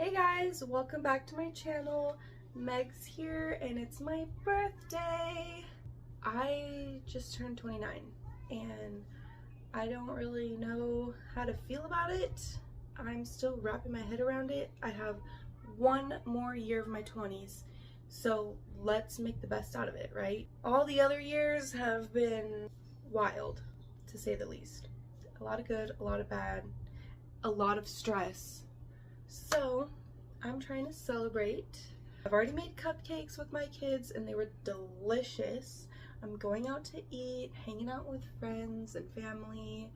Hey guys, welcome back to my channel. Meg's here and it's my birthday. I just turned 29 and I don't really know how to feel about it. I'm still wrapping my head around it. I have one more year of my 20s, so let's make the best out of it, right? All the other years have been wild, to say the least. A lot of good, a lot of bad, a lot of stress. So I'm trying to celebrate. I've already made cupcakes with my kids and they were delicious. I'm going out to eat, hanging out with friends and family,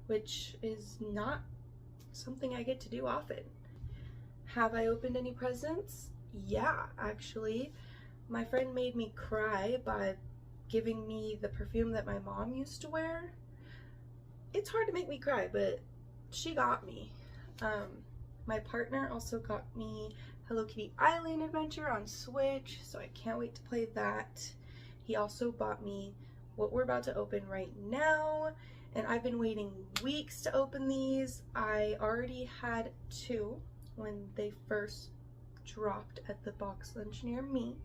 which is not something I get to do often. Have I opened any presents? Yeah, actually. My friend made me cry by giving me the perfume that my mom used to wear. It's hard to make me cry, but she got me. My partner also got me Hello Kitty Island Adventure on Switch, so I can't wait to play that. He also bought me what we're about to open right now, and I've been waiting weeks to open these. I already had two when they first dropped at the box lunch near me,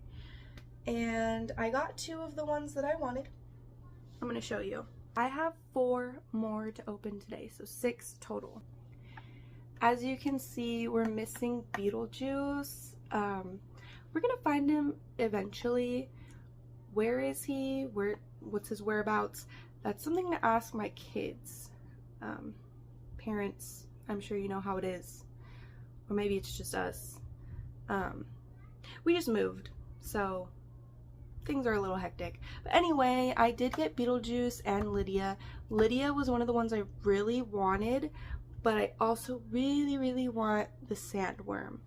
and I got two of the ones that I wanted. I'm going to show you. I have 4 more to open today, so 6 total. As you can see, we're missing Beetlejuice. We're gonna find him eventually. Where is he? What's his whereabouts? That's something to ask my kids. Parents, I'm sure you know how it is. Or maybe it's just us. We just moved, so things are a little hectic. But anyway, I did get Beetlejuice and Lydia. Lydia was one of the ones I really wanted, but I also really want the sandworm.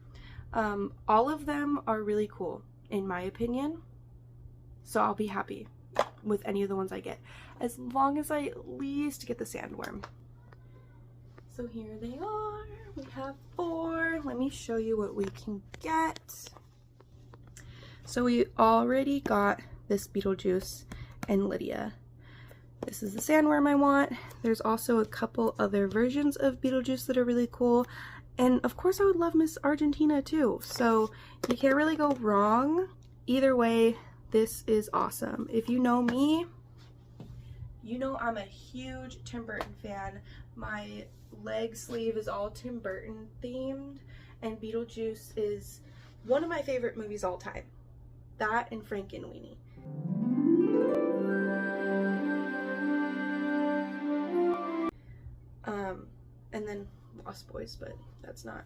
All of them are really cool, in my opinion, so I'll be happy with any of the ones I get, as long as I at least get the sandworm. So here they are. We have 4. Let me show you what we can get. So we already got this Beetlejuice and Lydia. This is the sandworm I want. There's also a couple other versions of Beetlejuice that are really cool. And of course I would love Miss Argentina too. So you can't really go wrong. Either way, this is awesome. If you know me, you know I'm a huge Tim Burton fan. My leg sleeve is all Tim Burton themed, and Beetlejuice is one of my favorite movies all time. That and Frankenweenie. And then Lost Boys, but that's not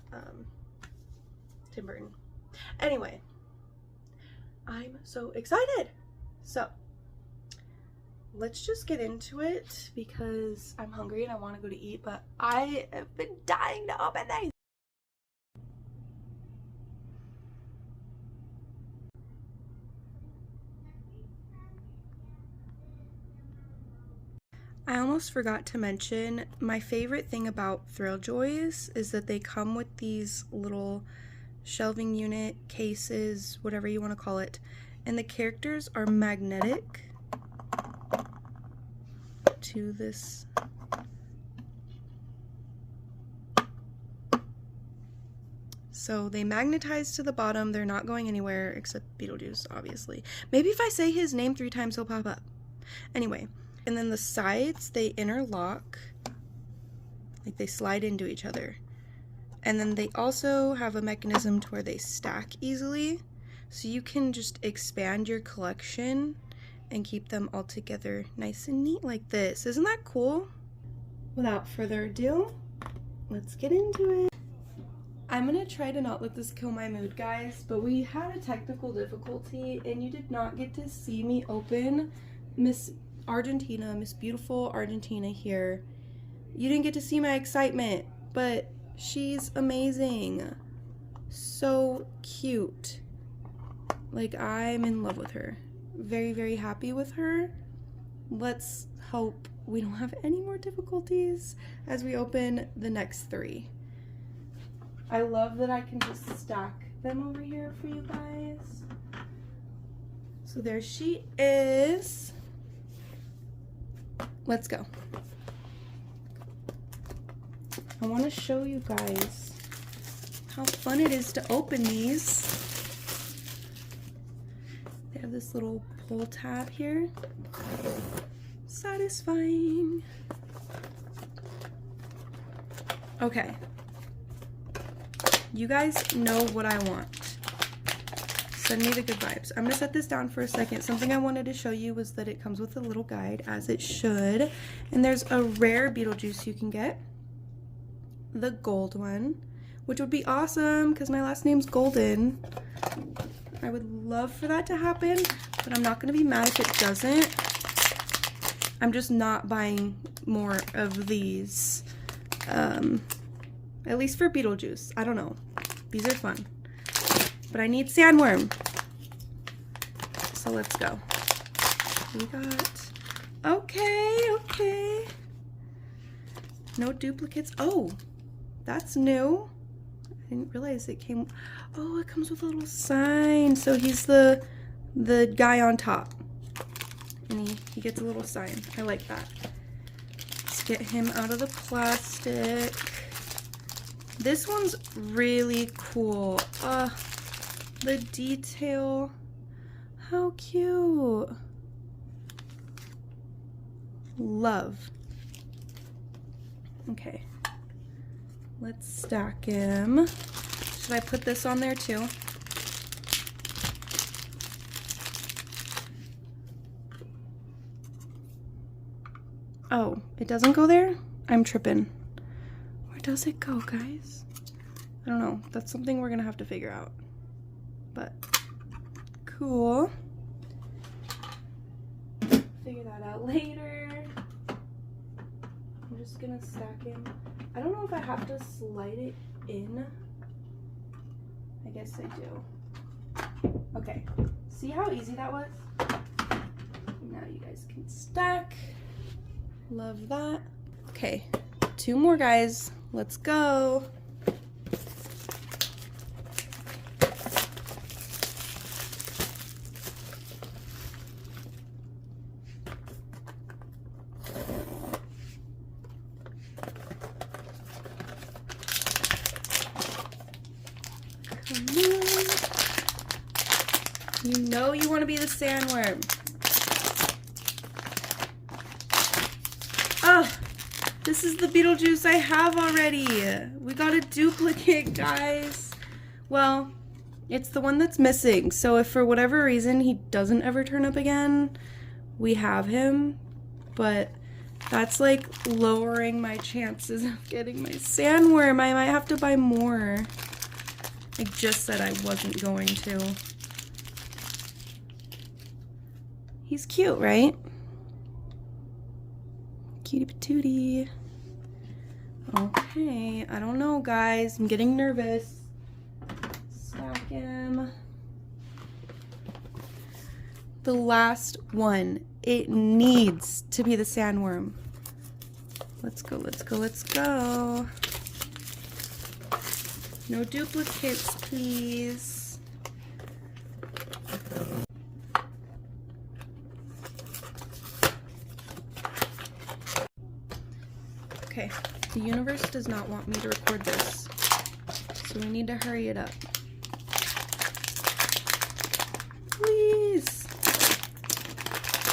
Tim Burton. Anyway, I'm so excited. So let's just get into it because I'm hungry and I want to go to eat, but I have been dying to open these. I almost forgot to mention, my favorite thing about Thrilljoys is that they come with these little shelving unit, cases, whatever you want to call it, and the characters are magnetic to this. So they magnetize to the bottom, they're not going anywhere except Beetlejuice, obviously. Maybe if I say his name 3 times he'll pop up. Anyway. And then the sides, they interlock, like they slide into each other. And then they also have a mechanism to where they stack easily, so you can just expand your collection and keep them all together nice and neat like this. Isn't that cool? Without further ado, let's get into it. I'm gonna try to not let this kill my mood, guys, but we had a technical difficulty and you did not get to see me open Miss Argentina, Miss Beautiful Argentina here. You didn't get to see my excitement, but she's amazing. So cute. Like, I'm in love with her. Very happy with her. Let's hope we don't have any more difficulties as we open the next 3. I love that I can just stack them over here for you guys. So there she is. Let's go. I want to show you guys how fun it is to open these. They have this little pull tab here. Satisfying. Okay. You guys know what I want. Send me the good vibes. I'm gonna set this down for a second. Something I wanted to show you was that it comes with a little guide, as it should. And there's a rare Beetlejuice you can get. The gold one, which would be awesome because my last name's Golden. I would love for that to happen, but I'm not gonna be mad if it doesn't. I'm just not buying more of these. At least for Beetlejuice. I don't know. These are fun. But I need sandworm. So let's go. We got... Okay. No duplicates. Oh, that's new. I didn't realize it came... Oh, it comes with a little sign. So he's the guy on top. And he gets a little sign. I like that. Let's get him out of the plastic. This one's really cool. The detail. How cute. Love. Okay. Let's stack him. Should I put this on there too? Oh, it doesn't go there? I'm tripping. Where does it go, guys? I don't know. That's something we're gonna have to figure out. But cool. Figure that out later. I'm just gonna stack him. I don't know if I have to slide it in. I guess I do. Okay. See how easy that was? Now you guys can stack. Love that. Okay, 2 more guys. Let's go. Come on. You know you want to be the sandworm. This is the Beetlejuice I have already. We got a duplicate, guys. Well, it's the one that's missing. So if for whatever reason he doesn't ever turn up again, we have him. But that's like lowering my chances of getting my sandworm. I might have to buy more. I just said I wasn't going to. He's cute, right? Cutie patootie. Okay, I don't know, guys. I'm getting nervous. Stack him. The last one. It needs to be the sandworm. Let's go, let's go, let's go. No duplicates, please. Okay, the universe does not want me to record this, so we need to hurry it up. Please.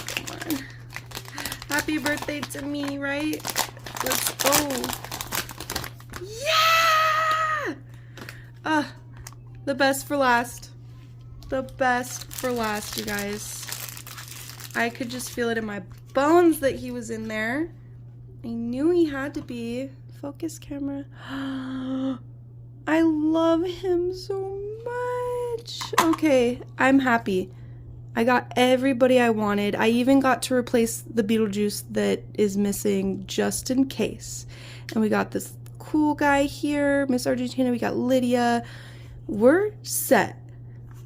Come on. Happy birthday to me, right? Let's go. Yeah! The best for last. The best for last, you guys. I could just feel it in my bones that he was in there. I knew he had to be. Focus camera. I love him so much. Okay, I'm happy. I got everybody I wanted. I even got to replace the Beetlejuice that is missing just in case. And we got this cool guy here, Miss Argentina. We got Lydia. We're set.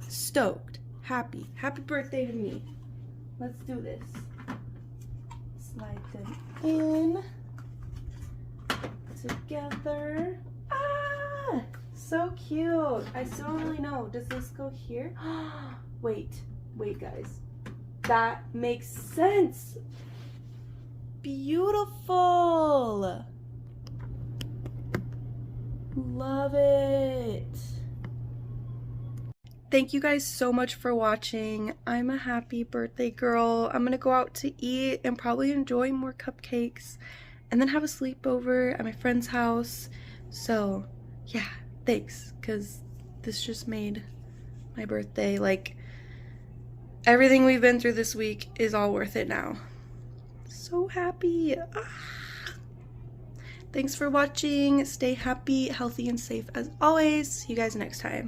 Stoked. Happy. Happy birthday to me. Let's do this. Slide them in together. Ah, so cute. I still don't really know. Does this go here? Wait, guys. That makes sense. Beautiful. Love it. Thank you guys so much for watching. I'm a happy birthday girl. I'm gonna go out to eat and probably enjoy more cupcakes and then have a sleepover at my friend's house. So yeah, thanks, because this just made my birthday, like, everything we've been through this week is all worth it now. So happy. Thanks for watching. Stay happy, healthy, and safe as always. See you guys next time.